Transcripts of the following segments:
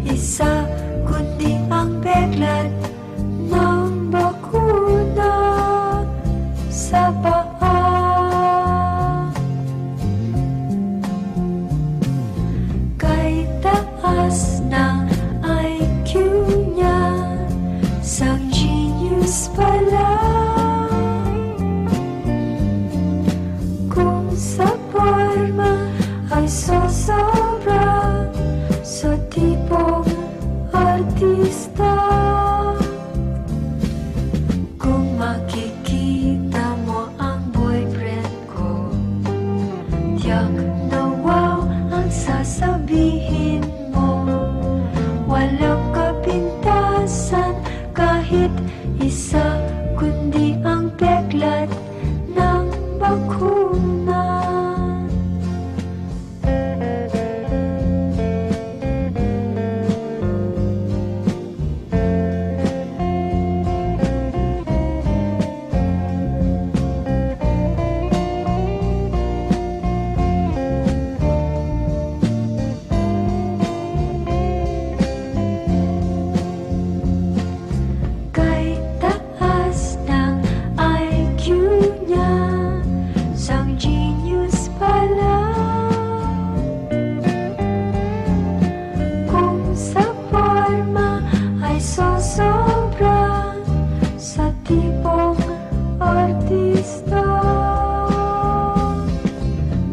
isa kundi ang peklat ng bakuna sa paa. Kay taas ng IQ niya, sang genius pala. Kung sa forma ay sosobra, sa tipong artista. Kung makikita mo ang boyfriend ko, tiyak na wow ang sasabihin mo. Walang kapintasan kahit isa, kundi ang peklat ng bakuna. Kay taas ng IQ niya, sang genius pala. Kung sa forma ay sosobra, sa tipong artista.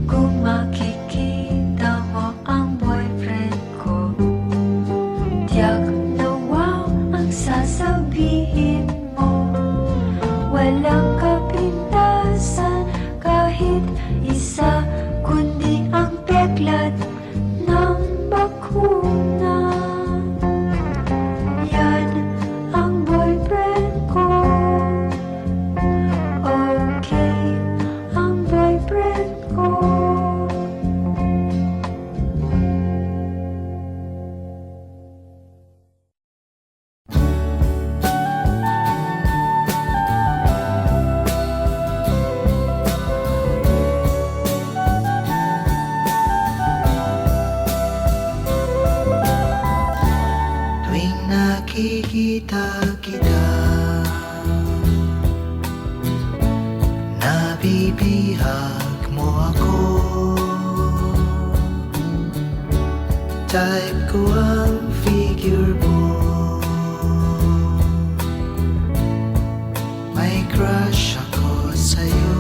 Kung makikita mo ang boyfriend ko, tiyak na wow ang sasabihin mo. Walang kapintasan kahit isa, kundi ang peklat ng bakuna. Yan ang boyfriend ko. Okay, ang boyfriend ko. Tuwing nakikita kita, nabibihag mo ako. Type ko ang figure mo, may crush ako sa'yo.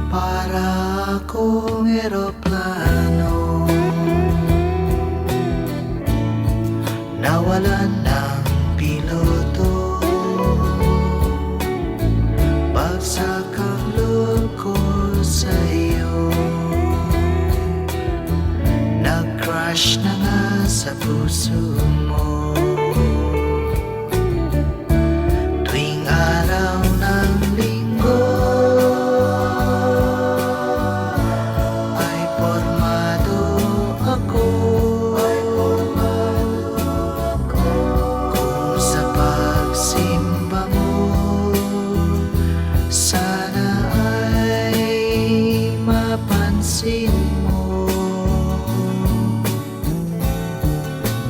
Para akong eroplano, nawalan ng piloto. Bagsak ang loob ko sa'yo, nag-crush na nga sa puso mo. Tuwing araw ng linggo ay pormado ako. Kung sa pagsimba mo, sana ay mapansin mo.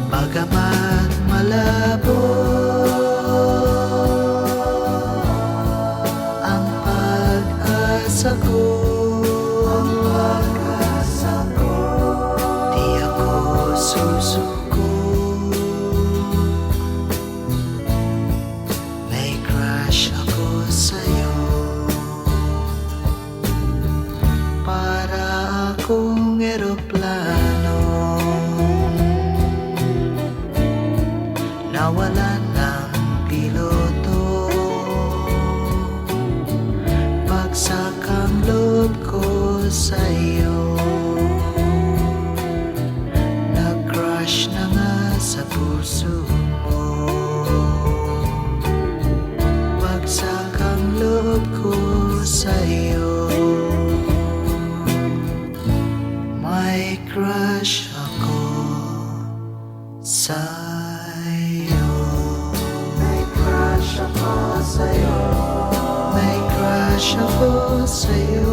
Bagamat malabo ang pag-asa ko, di ako susuko. May crush ako sa'yo, para akong eroplano, nawalan ng piloto. Bagsak ang loob ko sa'yo, nag-crush na nga sa puso mo. Bagsak ang loob ko sa'yo, may crush ako sa'yo. May crush ako sa'yo, may crush ako sa'yo,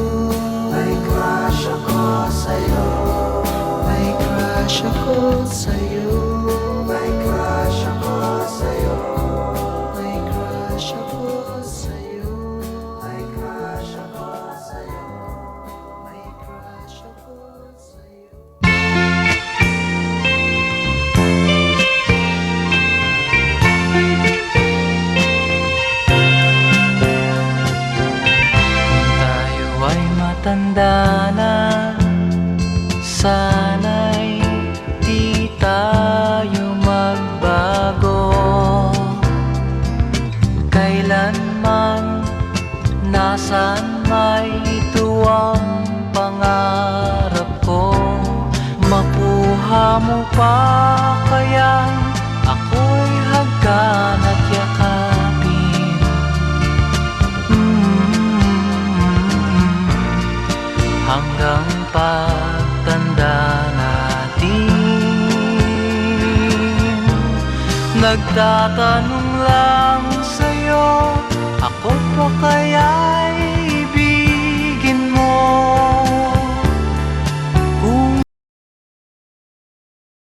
may crush ako crush ako sa'yo. May crush ako sa'yo. May crush ako sa'yo. May crush ako sa'yo. May crush ako sa'yo. Tayo ay matanda na, sana'y di tayo magbago. Kailanman, nasaan may tuwang pangarap ko. Makuha mo pa kaya ako'y hagkan at yakapin. Hanggang pagtanda natin, nagtatanong lang sa'yo, ako pa kaya'y ibigin mo?